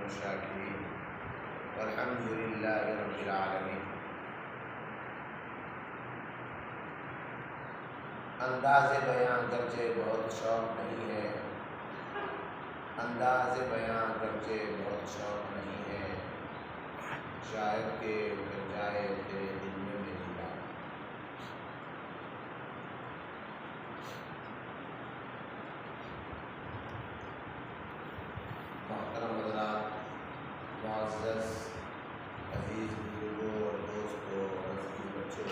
الشاکرین والحمد للہ رب العالمین۔ انداز بیان گرچہ بہت شوق نہیں ہے، انداز بیان گرچہ بہت شوق نہیں ہے، شاید کہ اتر جائے تیرے دل میں میری بات۔ محترم حضرات، معزز عزیز بزرگوں اور دوستوں اور عزیز بچوں،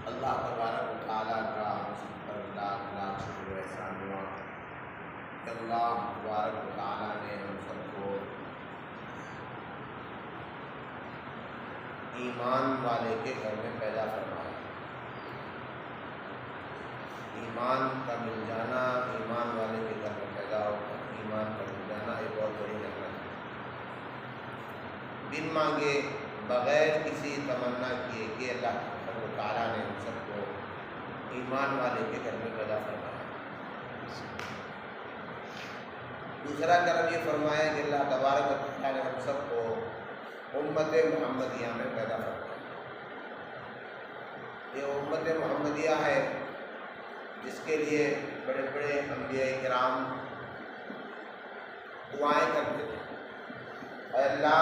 اللہ تبارک و تعالیٰ کا ہم سب پر لاکھ لاکھ شکر و احسان ہوا کہ اللہ تبارک و تعالیٰ نے ہم سب کو ایمان والے کے گھر میں پیدا فرمایا۔ ایمان کا مل جانا، ایمان والے کے گھر میں پیدا ہو کر ایمان کا مل جانا ایک بہت بڑی نعمت ہے۔ بن مانگے، بغیر کسی تمنا کیے کہ اللہ تبارک و تعالیٰ نے ہم سب کو ایمان والے کے گھر میں پیدا فرمایا۔ دوسرا کرم یہ فرمایا کہ اللہ تبارک و تعالیٰ نے ہم سب کو امت محمدیہ میں پیدا فرمایا۔ یہ امت محمدیہ ہے جس کے لیے بڑے بڑے انبیاء کرام دعائیں کرتے تھے، اے اللہ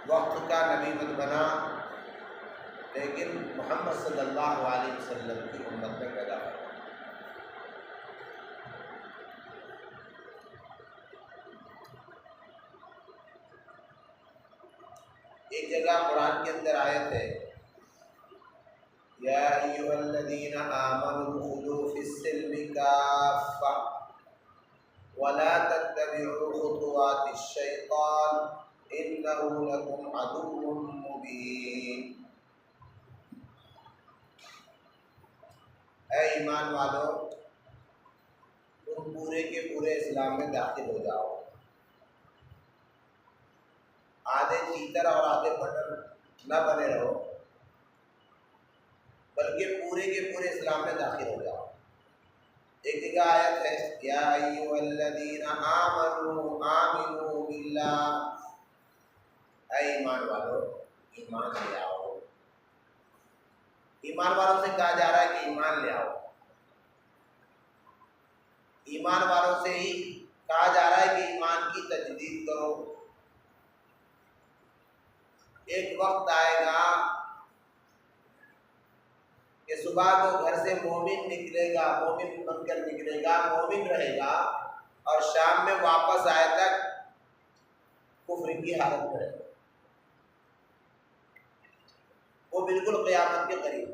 وقت کا نبی مت بنا لیکن محمد صلی اللہ علیہ وسلم کی امت میں پیدا ہوا۔ ایک جگہ قرآن کے اندر آیت ہے، یا ایھا الذین آمنوا ادخلوا فی السلم کافۃ ولا تتبعوا خطوات الشیطان انہ لکم عدو مبین۔ اے ایمان والو، تم پورے کے پورے اسلام میں داخل ہو جاؤ، آدھے چیتر اور آدھے بٹر نہ بنے رہو، بلکہ پورے کے پورے اسلام میں داخل ہو جاؤ۔ ایک جگہ آیت ہے، یا ایھا الذین آمنوا آمنوا باللہ، اے ایمان والو ایمان لے آؤ۔ ایمان والوں سے کہا جا رہا ہے کہ ایمان لے آؤ، ایمان والوں سے ہی کہا جا رہا ہے کہ ایمان کی تجدید کرو۔ ایک وقت آئے گا کہ صبح کو گھر سے مومن نکلے گا، مومن بن کر نکلے گا، مومن رہے گا، اور شام میں واپس آئے تک کفر کی حالت میں رہے گا۔ وہ بالکل قیامت کے قریب،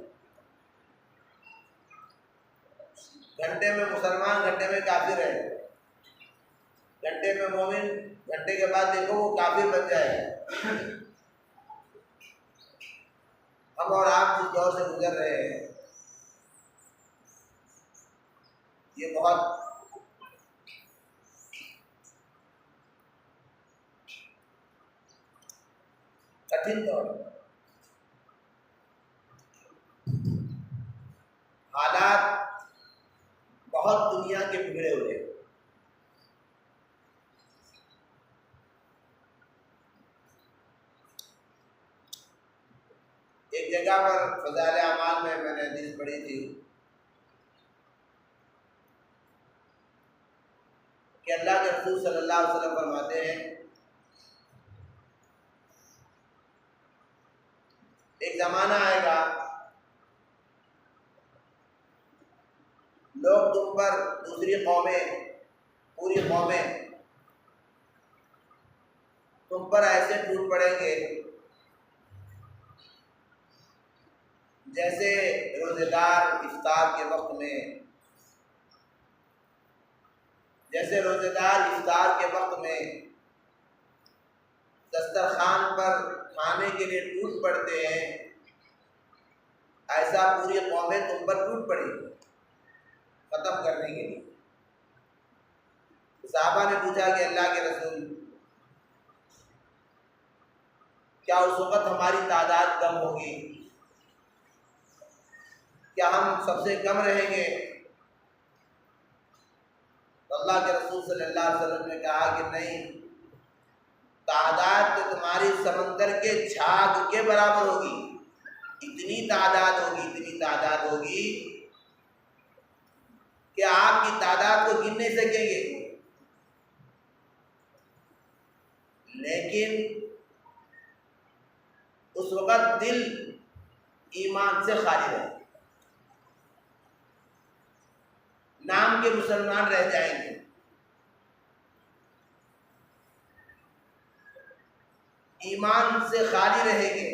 گھنٹے میں مسلمان گھنٹے میں کافر ہے، گھنٹے میں مومن، گھنٹے کے بعد دیکھو وہ کافر بن جائے گا۔ ہم اور آپ جس دور سے گزر رہے ہیں یہ بہت کٹھن دور ہے۔ حالات بہت دنیا کے بگڑے ہوئے ہیں۔ ایک جگہ پر فضائل اعمال میں نے حدیث پڑھی تھی کہ اللہ کے رسول صلی اللہ علیہ وسلم فرماتے ہیں، ایک زمانہ آئے گا لوگ تم پر، دوسری قومیں، پوری قومیں تم پر ایسے ٹوٹ پڑیں گے جیسے روزے دار افطار کے وقت میں، جیسے روزے دار افطار کے وقت میں دسترخوان پر کھانے کے لیے ٹوٹ پڑتے ہیں، ایسا پوری قومیں تم پر ٹوٹ پڑی ختم کرنے کے لیے۔ صحابہ نے پوچھا کہ اللہ کے رسول، کیا اس وقت ہماری تعداد کم ہوگی؟ کیا ہم سب سے کم رہیں گے؟ تو تو اللہ کے رسول صلی اللہ علیہ وسلم نے کہا کہ نہیں، تعداد تو تمہاری سمندر کے جھاگ کے برابر ہوگی، اتنی تعداد ہوگی، اتنی تعداد ہوگی کہ آپ کی تعداد کو گن نہیں سکیں گے، لیکن اس وقت دل ایمان سے خالی رہے، نام کے مسلمان رہ جائیں گے، ایمان سے خالی رہیں گے،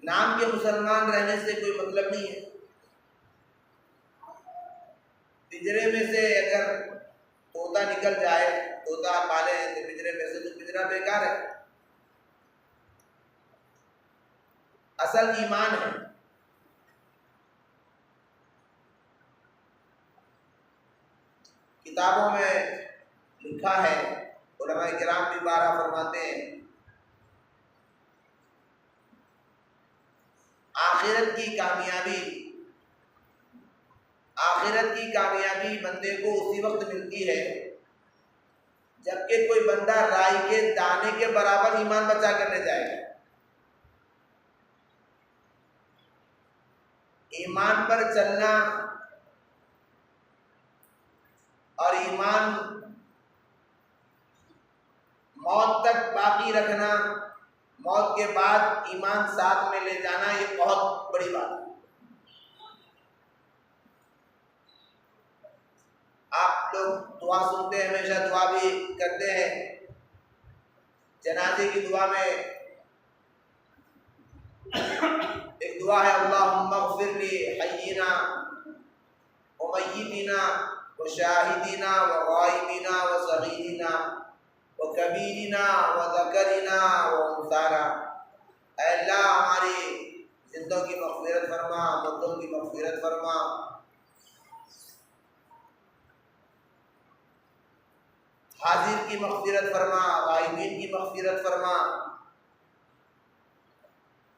نام کے مسلمان رہنے سے کوئی مطلب نہیں ہے۔ پنجرے میں سے اگر طوطا نکل جائے، طوطا پالے ہیں تو پنجرے میں سے، تو پنجرا بیکار ہے۔ اصل ایمان ہے۔ کتابوں میں لکھا ہے، علماء کرام بھی بارہ فرماتے ہیں، آخرت کی کامیابی بندے کو اسی وقت ملتی ہے جبکہ کوئی بندہ رائی کے دانے کے برابر ایمان بچا کر لے جائے گا۔ ایمان پر چلنا اور ایمان موت تک باقی رکھنا، موت کے بعد ایمان ساتھ میں لے جانا، یہ بہت بڑی بات ہے۔ آپ لوگ دعا سنتے ہیں، ہمیشہ دعا بھی کرتے ہیں، جنازے کی دعا میں ایک دعا ہے، اللہم اغفر لی حیینا و میتینا و شاہدینا و غائبینا و صغیرنا و کبیرنا و ذکرنا و انثانا۔ اے اللہ ہماری زندوں کی مغفرت فرما، مردوں کی مغفرت فرما، حاضر کی مغفرت فرما، غائبین کی مغفرت فرما،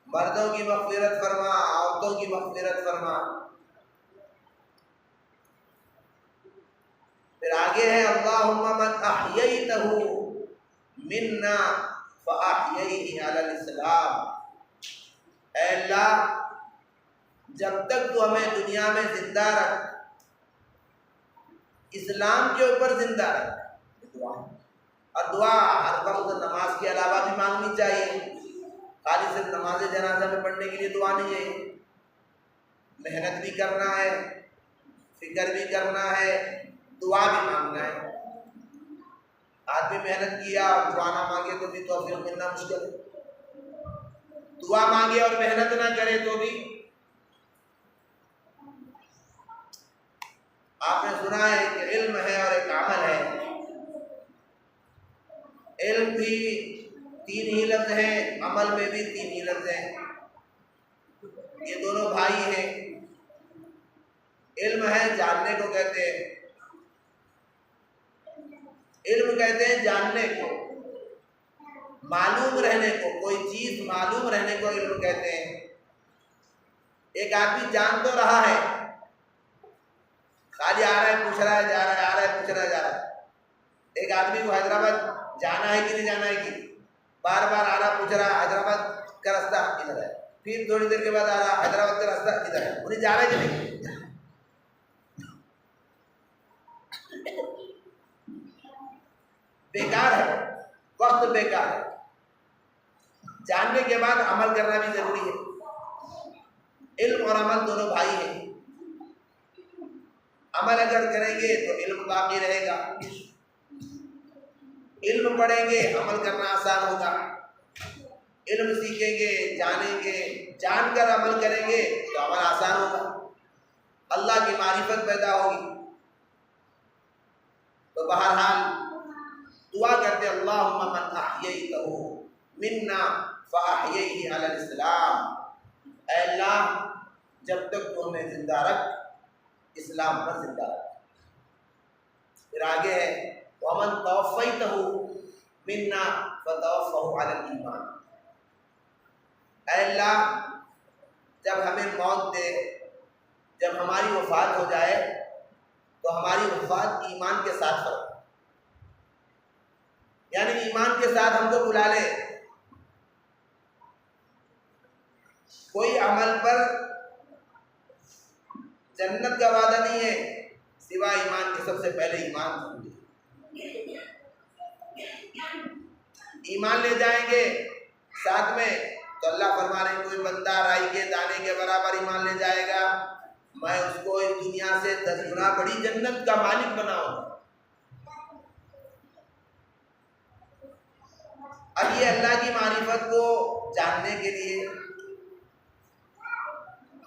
مردوں کی مغفرت فرما، عورتوں کی مغفرت فرما۔ پھر آگے ہے، اللہم من احییتہ منا فاحییہ علی الاسلام۔ اے اللہ جب تک تو ہمیں دنیا میں زندہ رکھ، اسلام کے اوپر زندہ رکھ۔ اور دعا ہر وقت نماز کے علاوہ بھی مانگنی چاہیے، خالی صرف نماز جنازہ میں پڑھنے کے لیے دعا نہیں ہے، محنت بھی کرنا ہے، فکر بھی کرنا ہے، دعا بھی مانگنا ہے۔ آدمی محنت کیا اور دعا نہ مانگے تو بھی توفیق ملنا مشکل ہے، دعا مانگے اور محنت نہ کرے تو بھی۔ آپ نے سنا ہے کہ علم ہے اور ایک عمل ہے۔ علم بھی 3 ہی لفظ ہیں، عمل میں بھی 3 ہی لفظ ہیں، یہ دونوں بھائی ہیں۔ علم ہے جاننے کو کہتے ہیں، علم کہتے ہیں جاننے کو، معلوم رہنے کو، کوئی چیز معلوم رہنے کو علم کہتے ہیں۔ ایک آدمی جان تو رہا ہے، خالی آ رہا ہے پوچھ رہا ہے، جا رہا ہے، آ رہا ہے پوچھ رہا ہے، جا رہا ہے۔ ایک آدمی کو حیدرآباد جانا ہے کہ نہیں جانا ہے کہ بار بار آ رہا پوچھ رہا، حیدرآباد کا راستہ ادھر ہے، پھر تھوڑی دیر کے بعد آ رہا، حیدرآباد کا راستہ ادھر ہے، انہیں جا رہا ہے کہ نہیں؟ بیکار ہے، وقت بیکار ہے۔ جاننے کے بعد عمل کرنا بھی ضروری ہے۔ علم اور عمل دونوں بھائی ہیں، عمل اگر کریں گے تو علم باقی رہے گا، علم پڑھیں گے عمل کرنا آسان ہوگا، علم سیکھیں گے، جانیں گے، جان کر عمل کریں گے تو عمل آسان ہوگا، اللہ کی معرفت پیدا ہوگی۔ تو بہرحال دعا کرتے اللہم من احییتہ منا فاحییہ علی الاسلام۔ اے اللہ جب تک تو ہمیں زندہ رکھ، اسلام پر زندہ رکھ۔ پھر آگے ہے ومن توفیتہ منا فتوفہ علی الایمان۔ اے اللہ جب ہمیں موت دے جب ہماری وفات ہو جائے تو ہماری وفات ایمان کے ساتھ ہو، یعنی ایمان کے ساتھ ہم کو بلا لے۔ کوئی عمل پر جنت کا وعدہ نہیں ہے سوا ایمان کے، سب سے پہلے ایمان ایمان لے جائیں گے ساتھ میں، تو اللہ فرما رہے ہیں کوئی بندہ رائی کے دانے کے برابر ایمان لے جائے گا، میں اس کو اس دنیا سے 10 گنا بڑی جنت کا مالک بناؤں گا۔ اب یہ اللہ کی معرفت کو جاننے کے لیے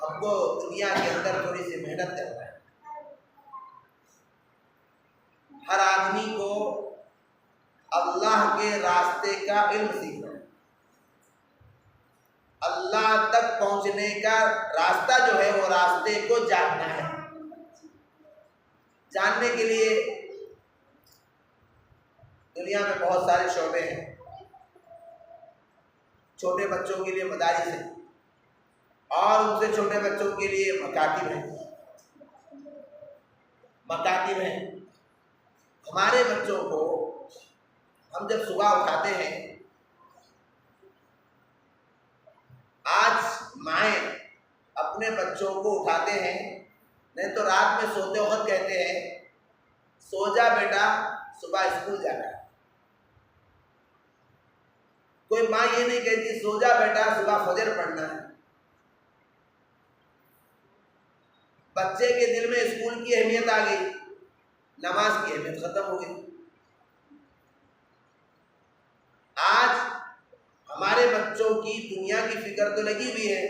ہم کو دنیا کے اندر تھوڑی سی محنت کرنا ہے۔ ہر آدمی کو اللہ کے راستے کا علم سیکھنا ہے، اللہ تک پہنچنے کا راستہ جو ہے وہ راستے کو جاننا ہے۔ جاننے کے لیے دنیا میں بہت سارے شعبے ہیں۔ چھوٹے بچوں کے لیے مدارس ہیں، اور ان سے چھوٹے بچوں کے لیے مکاتب ہیں۔ مکاتب ہیں، ہمارے بچوں کو ہم جب صبح اٹھاتے ہیں، آج مائیں اپنے بچوں کو اٹھاتے ہیں، نہیں تو رات میں سوتے وقت کہتے ہیں سو جا بیٹا صبح اسکول جانا ہے۔ کوئی ماں یہ نہیں کہتی سو جا بیٹا صبح فجر پڑھنا ہے۔ بچے کے دل میں اسکول کی اہمیت آ گئی، نماز کی اہمیت ختم ہو گئی۔ آج ہمارے بچوں کی دنیا کی فکر تو لگی ہوئی ہے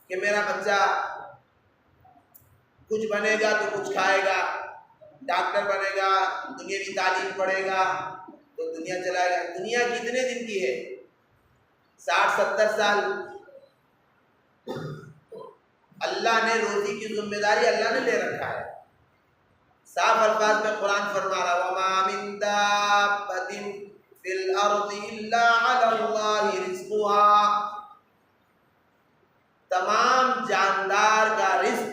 کہ میرا بچہ کچھ بنے گا تو کچھ کھائے گا، ڈاکٹر بنے گا، دنیاوی تعلیم پڑھے گا تو دنیا چلائے گا۔ دنیا کتنے دن کی ہے؟ 60-70 سال۔ اللہ نے روزی کی ذمہ داری اللہ نے لے رکھا ہے۔ صاف الفاظ میں قرآن فرما رہا وَمَا مِن دَابَّةٍ فِي الْأَرْضِ إِلَّا عَلَى اللَّهِ رِزْقُهَا۔ تمام جاندار کا رزق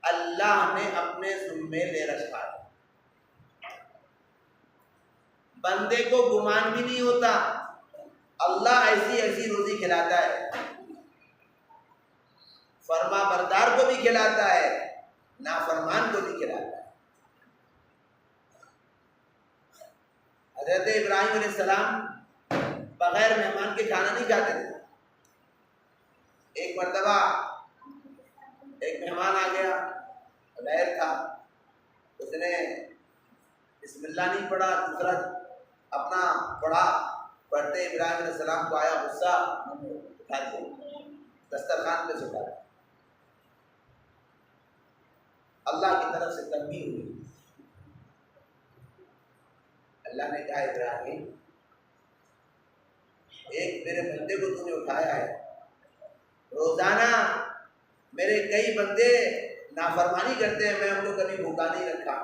اللہ نے اپنے ذمے لے رکھا ہے۔ بندے کو گمان بھی نہیں ہوتا، اللہ ایسی ایسی روزی کھلاتا ہے، فرما بردار کو بھی کھلاتا ہے، نافرمان کو بھی کھلاتا ہے۔ حضرت ابراہیم علیہ السلام بغیر مہمان کے کھانا نہیں کھاتے تھے۔ ایک مرتبہ ایک مہمان آ گیا، غیر تھا، اس نے بسم اللہ نہیں پڑھا، دوسرا اپنا پڑھا، پڑھتے ابراہیم علیہ السلام کو آیا غصہ، اٹھا دیا، دسترخوان پہ سٹا دیا۔ اللہ کی طرف سے تنبیہ ہوئی، اللہ نے کہا ابراہیم ایک میرے بندے کو تو نے اٹھایا ہے، روزانہ میرے کئی بندے نافرمانی کرتے ہیں، میں ان کو کبھی بھوکا نہیں رکھا،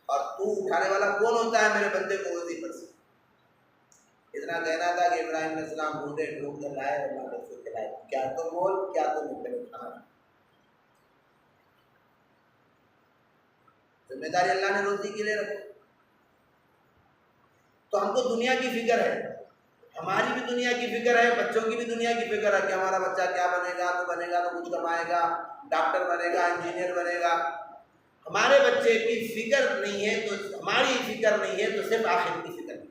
اور تو اٹھانے والا کون ہوتا ہے میرے بندے کو روزی پر سے؟ اتنا کہنا تھا کہ ابراہیم علیہ السلام ڈھونڈے ڈھونڈ کر لائے اور اللہ کو کھلائے، کیا تو بول کیا تو نہیں کھانا۔ ذمہ داری اللہ نے روزی کے لیے رکھی۔ تو ہم کو دنیا کی فکر ہے، ہماری بھی دنیا کی فکر ہے، بچوں کی بھی دنیا کی فکر ہے کہ ہمارا بچہ کیا بنے گا تو کچھ کمائے گا، ڈاکٹر بنے گا، انجینئر بنے گا۔ ہمارے بچے کی فکر نہیں ہے تو ہماری فکر نہیں ہے تو صرف آخرت کی فکر ہے،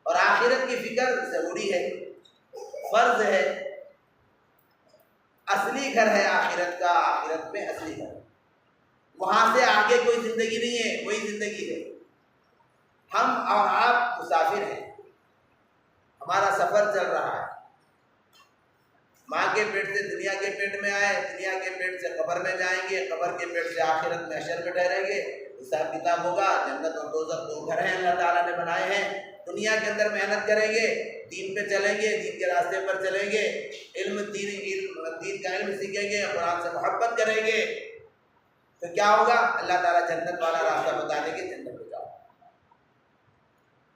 اور آخرت کی فکر ضروری ہے، فرض ہے، اصلی گھر ہے آخرت کا، آخرت میں اصلی گھر، وہاں سے آگے کوئی زندگی نہیں ہے، وہی زندگی ہے۔ ہم اور آپ مسافر ہیں، ہمارا سفر چل رہا ہے، ماں کے پیٹ سے دنیا کے پیٹ میں آئے، دنیا کے پیٹ سے قبر میں جائیں گے، قبر کے پیٹ سے آخرت میں حشر میں ٹھہریں گے، حساب کتاب ہوگا۔ جنت اور دوزخ دو گھر ہیں اللہ تعالیٰ نے بنائے ہیں، دنیا کے اندر محنت کریں گے، دین پہ چلیں گے، دین کے راستے پر چلیں گے، دین کا علم سیکھیں گے، قرآن سے محبت کریں گے، تو کیا ہوگا؟ اللہ تعالیٰ جنت والا راستہ بتا دیں گے، جنت پہ جاؤ۔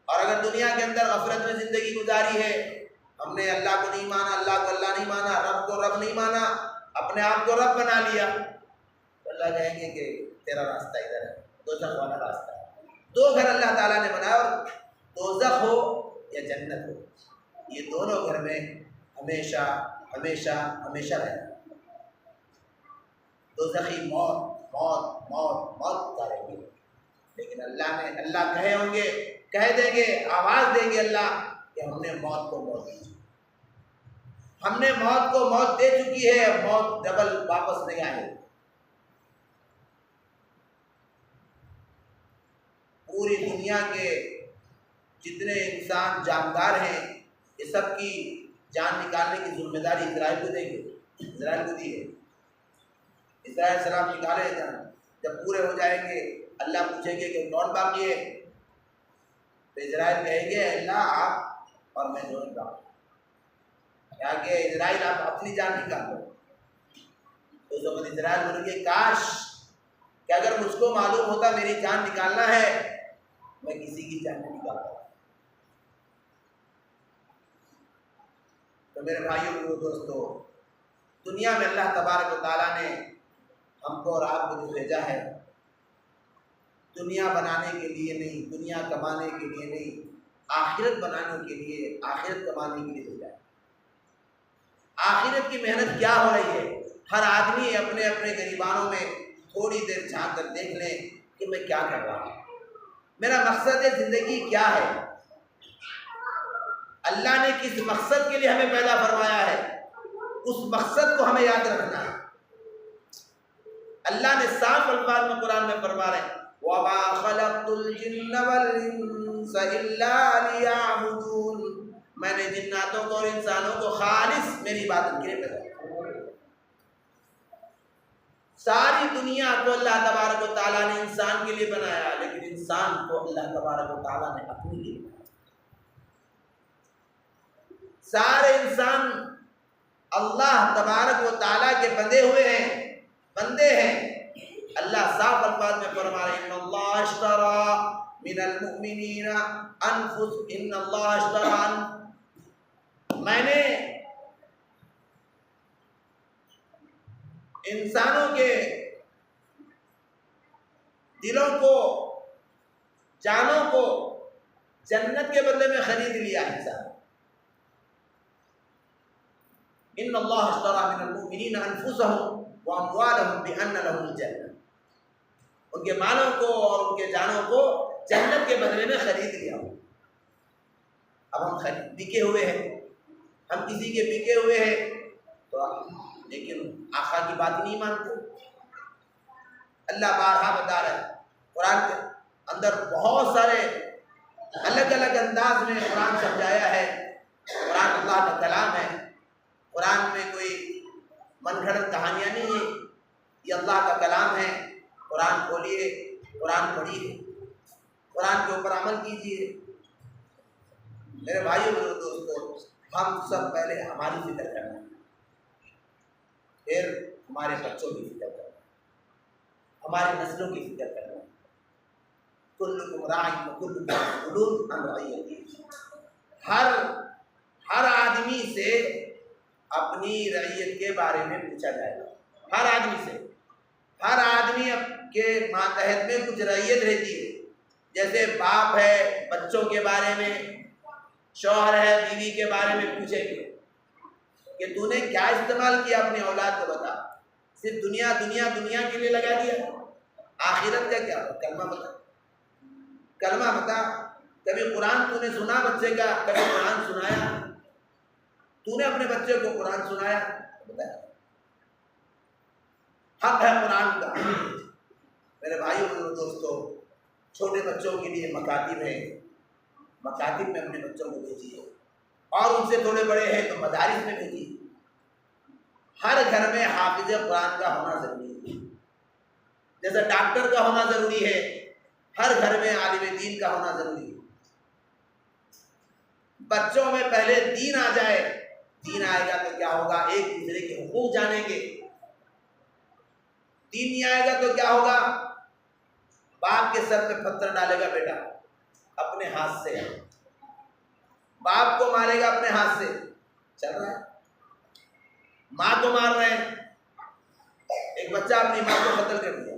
اور اگر دنیا کے اندر غفلت میں زندگی گزاری ہے، ہم نے اللہ کو نہیں مانا، اللہ کو اللہ نہیں مانا، رب کو رب نہیں مانا، اپنے آپ کو رب بنا لیا تو اللہ کہیں گے کہ تیرا راستہ ادھر ہے، دوزخ والا راستہ ہے۔ دو گھر اللہ تعالیٰ نے بنایا، اور دوزخ ہو یا جنت ہو، یہ دونوں گھر میں ہمیشہ ہمیشہ ہمیشہ رہنا۔ دوزخی موت موت موت موت کریں گے، لیکن اللہ کہہ دیں گے، آواز دیں گے اللہ کہ ہم نے موت کو موت دی، ہم نے موت کو موت دے چکی ہے، اب موت ڈبل واپس نہیں آئے۔ پوری دنیا کے جتنے انسان جاندار ہیں، یہ سب کی جان نکالنے کی ذمہ داری اسرائیل کو دیں گے، اسرائیل کو دی ہے۔ اسرائیل سلام نکالے جان، جب پورے ہو جائیں گے اللہ پوچھیں گے کہ کون باقی ہے، تو اسرائیل کہیں گے اللہ آپ اور میں دونوں باقی، کیا کہ اسرائیل آپ اپنی جان نکال دو۔ تو اس وقت اسرائیل بولیں گے کاش کہ اگر مجھ کو معلوم ہوتا میری جان نکالنا ہے، میں کسی کی جان نہیں نکالتا۔ تو میرے بھائیوں اور دوستو، دنیا میں اللہ تبارک و تعالیٰ نے ہم کو اور آپ کو جو بھیجا ہے، دنیا بنانے کے لیے نہیں، دنیا کمانے کے لیے نہیں، آخرت بنانے کے لیے، آخرت کمانے کے لیے بھیجا ہے۔ آخرت کی محنت کیا ہو رہی ہے؟ ہر آدمی اپنے اپنے گریبانوں میں تھوڑی دیر جھانک کر دیکھ لیں کہ میں کیا کر رہا ہوں، میرا مقصد زندگی کیا ہے، اللہ نے کس مقصد کے لیے ہمیں پیدا فرمایا ہے، اس مقصد کو ہمیں یاد رکھنا ہے۔ اللہ نے صاف الفاظ میں قرآن میں فرما رہے ہیں وَمَا خَلَقْتُ الْجِنَّ وَالْإِنسَ إِلَّا لِيَعْبُدُونَ، میں نے جناتوں کو اور انسانوں کو خالص میری عبادت کے لیے پیدا کیا۔ ساری دنیا کو اللہ تبارک و تعالیٰ نے انسان کے لیے بنایا، لیکن انسان کو اللہ تبارک و تعالیٰ نے اپنے لیے بنایا۔ سارے انسان اللہ تبارک و تعالیٰ کے بندے ہیں۔ اللہ صاف الفاظ میں فرما رہے ہیں ان اللہ اشترى من المؤمنین ان اللہ اشترى، میں نے انسانوں کے دلوں کو، جانوں کو جنت کے بدلے میں خرید لیا ہے۔ انسان ان اللہ اشترى من المؤمنین انفسهم واموالهم بان لهم الجنہ، ان کے مالوں کو اور ان کے جانوں کو جنت کے بدلے میں خرید لیا ہو۔ اب ہم بکے ہوئے ہیں، ہم کسی کے بکے ہوئے ہیں تو لیکن آقا کی بات نہیں مانتے۔ اللہ بارہا بتا رہا ہے، قرآن کے اندر بہت سارے الگ الگ انداز میں قرآن سمجھایا ہے۔ قرآن اللہ کا کلام ہے، قرآن میں کوئی من گھڑت کہانیاں نہیں ہیں، یہ اللہ کا کلام ہے۔ قرآن کھولیے، قرآن پڑھیے، قرآن کے اوپر عمل کیجیے۔ میرے بھائیوں اور دوستوں، ہم سب پہلے ہماری فکر کرنا، پھر ہمارے بچوں کی فکر کرنا، ہماری نسلوں کی فکر کرنا۔ کلکم راع وکلکم مسئول عن رعیتہ، ہر آدمی سے اپنی رعیت کے بارے میں پوچھا جائے گا، ہر آدمی سے۔ ہر آدمی کے ماتحت میں کچھ رعیت رہتی ہے، جیسے باپ ہے بچوں کے بارے میں، شوہر ہے بیوی کے بارے میں پوچھیں گے کہ تو نے کیا استعمال کیا اپنی اولاد کو، بتا، صرف دنیا دنیا دنیا کے لیے لگا دیا، آخرت کا کیا؟ کلمہ بتا، کلمہ بتا۔ کبھی قرآن تو نے سنا بچے کا؟ کبھی قرآن سنایا؟ تو نے اپنے بچے کو قرآن سنایا؟ بتا۔ حق ہے قرآن کا۔ میرے بھائیوں اور دوستوں، چھوٹے بچوں کے لیے مکاتب ہیں، مکاتب میں اپنے بچوں کو بھیجیے، اور ان سے تھوڑے بڑے ہیں تو مدارس میں بھیجیے۔ ہر گھر میں حافظ قرآن کا ہونا ضروری ہے، جیسے ڈاکٹر کا ہونا ضروری ہے، ہر گھر میں عالم دین کا ہونا ضروری ہے۔ بچوں میں پہلے دین آ جائے، دین آئے گا تو کیا ہوگا؟ ایک دوسرے کے حقوق جانیں گے۔ دین نہیں آئے گا تو کیا ہوگا؟ باپ کے سر پہ پتھر ڈالے گا بیٹا اپنے ہاتھ سے، باپ کو مارے گا اپنے ہاتھ سے، چل رہا ہے، ماں کو مار رہے ہیں، ایک بچہ اپنی ماں کو قتل کر دیا،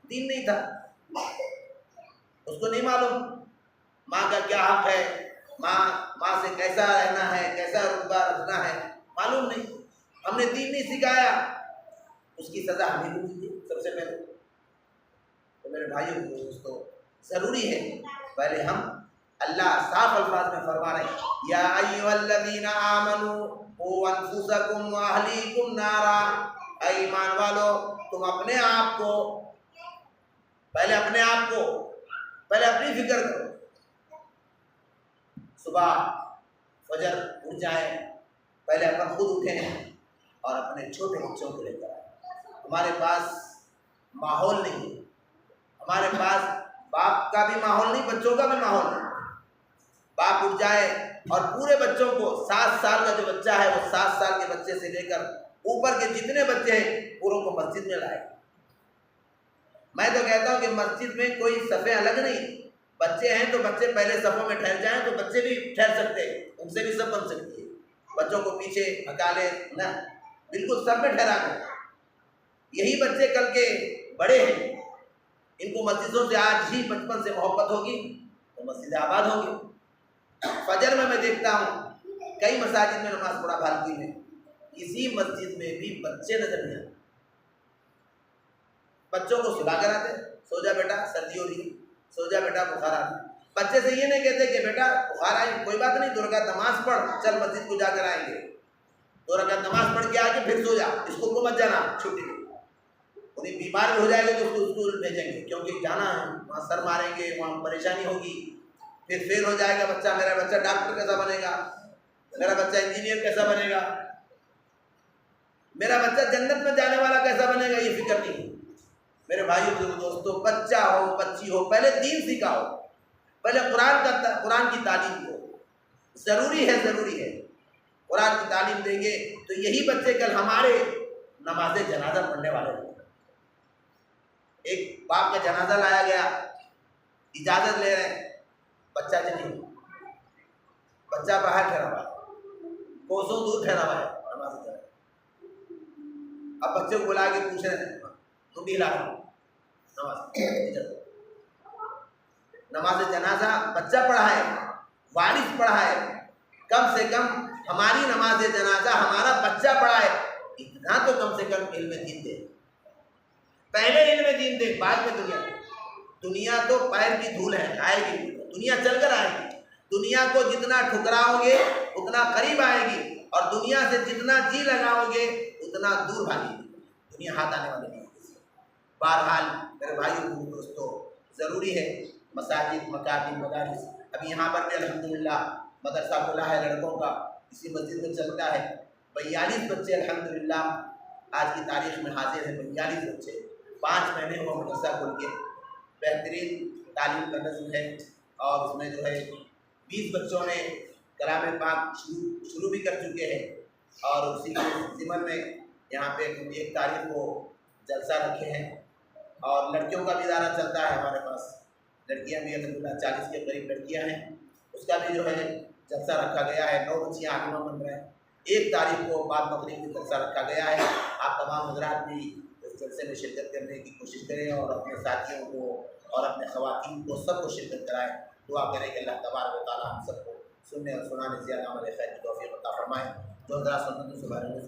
دین نہیں تھا، اس کو نہیں معلوم ماں کا کیا حق ہے، ماں سے کیسا رہنا ہے، کیسا رتبہ رکھنا ہے، معلوم نہیں، ہم نے دین نہیں سکھایا، اس کی سزا ہمیں کو دیجیے سب سے پہلے۔ تو میرے بھائیوں دوستو، ضروری ہے پہلے ہم، اللہ صاف الفاظ میں فرما رہے ہیں یا ایھا الذین آمنوا قوا انفسکم واہلیکم نارا، اے ایمان والو تم اپنے آپ کو، پہلے اپنے آپ کو، پہلے اپنی فکر کرو، صبح فجر اٹھ جائیں، پہلے اپن خود اٹھیں اور اپنے چھوٹے بچوں کو لے کر آئیں۔ ہمارے پاس ماحول نہیں ہے، ہمارے پاس باپ کا بھی ماحول نہیں، بچوں کا بھی ماحول نہیں۔ باپ اٹھ جائے اور پورے بچوں کو، 7 سال کا جو بچہ ہے وہ 7 سال کے بچے سے لے کر اوپر کے جتنے بچے ہیں پوروں کو مسجد میں لائے۔ میں تو کہتا ہوں کہ مسجد میں کوئی صفیں الگ نہیں، بچے ہیں تو بچے پہلے صفوں میں ٹھہر جائیں تو بچے بھی ٹھہر سکتے ہیں، ان سے بھی صف بن سکتی ہے، بچوں کو پیچھے ہٹا لے نہ، بالکل سب میں ٹھہرا کر۔ یہی بچے کل کے بڑے ہیں، ان کو مسجدوں سے آج ہی بچپن سے محبت ہوگی تو مسجد آباد ہوگی۔ فجر میں دیکھتا ہوں کئی مساجد میں نماز پڑھا بھالتی میں، کسی مسجد میں بھی بچے نظر نہیں آتے، بچوں کو سلا کر آتے، سو جا بیٹا سردی ہو رہی ہے، سو جا بیٹا بخار آ رہا ہے۔ بچے سے یہ نہیں کہتے کہ بیٹا بخار آئی کوئی بات نہیں، 2 رکعت نماز پڑھ، چل مسجد کو جا کر آئیں گے، 2 رکعت نماز پڑھ کے آ کے پھر سو جا، اسکول کو مت جانا چھٹی میں، انہیں بیمار بھی ہو جائے گا تو اس کو اسکول بھیجیں گے، کیونکہ جانا ہے، وہاں سر ماریں گے، وہاں پریشانی ہوگی، پھر فیل ہو جائے گا بچہ، میرا بچہ ڈاکٹر کیسا بنے گا، میرا بچہ انجینئر کیسا بنے گا، میرا بچہ جنت میں جانے والا کیسا بنے گا، یہ فکر نہیں۔ میرے بھائیوں دوستوں، بچہ ہو بچی ہو، پہلے دین سکھاؤ، پہلے قرآن کی تعلیم دو، ضروری ہے، قرآن کی تعلیم دیں گے تو یہی بچے کل ہمارے نماز جنازہ پڑھنے والے ہوں۔ ایک باپ کا جنازہ لایا گیا، اجازت لے رہے ہیں، بچہ نہیں، بچہ باہر ٹھہرا ہوا ہے، کوسوں دور ٹھہرا ہوا ہے نماز جنازہ۔ اب بچے کو بلا کے پوچھ رہے ہیں، تم بھی لا نماز جنازہ بچہ پڑھا ہے، وارث پڑھا ہے، کم سے کم ہماری نماز جنازہ ہمارا بچہ پڑھا ہے، اتنا تو کم سے کم علم دین دے، پہلے علم دین دے، بعد میں دنیا تو پیر کی دھول ہے، آئے گی، دنیا چل کر آئے گی، دنیا کو جتنا ٹھکراؤ گے اتنا قریب آئے گی، اور دنیا سے جتنا جی لگاؤ گے اتنا دور بھاگے گی، دنیا ہاتھ آنے والی نہیں۔ بہرحال میرے بھائیوں دوستو، ضروری ہے مساجد، مکاتب، مدارس، ابھی یہاں پر بھی الحمدللہ مدرسہ کھلا ہے لڑکوں کا، اسی مسجد میں چلتا ہے، 42 بچے الحمدللہ آج کی تاریخ میں حاضر ہیں، 42 بچے، 5 مہینے ہوا مدرسہ کھل کے، بہترین تعلیم کا نظم ہے، اور اس میں جو ہے 20 بچوں نے کلام پاک شروع بھی کر چکے ہیں، اور اسی کے ضمن میں یہاں پہ 1 تاریخ کو جلسہ رکھے ہیں، اور لڑکیوں کا بھی ادارہ چلتا ہے ہمارے پاس، لڑکیاں بھی الحمدللہ 40 کے قریب لڑکیاں ہیں، اس کا بھی جو ہے جلسہ رکھا گیا ہے، 9 بچیاں عالمہ بن رہے ہیں، 1 تاریخ کو بعد مغرب میں جلسہ رکھا گیا ہے۔ آپ تمام حضرات بھی اس جلسے میں شرکت کرنے کی کوشش کریں، اور اپنے ساتھیوں کو اور اپنے خواتین کو سب کو شرکت کرائیں، دعا کریں کہ اللہ تبارک و تعالیٰ ہم سب کو سننے اور سنانے سے زیادہ عمل خیر کی توفیق عطا فرمائے۔ جو حضرات سنتوں سے بارے میں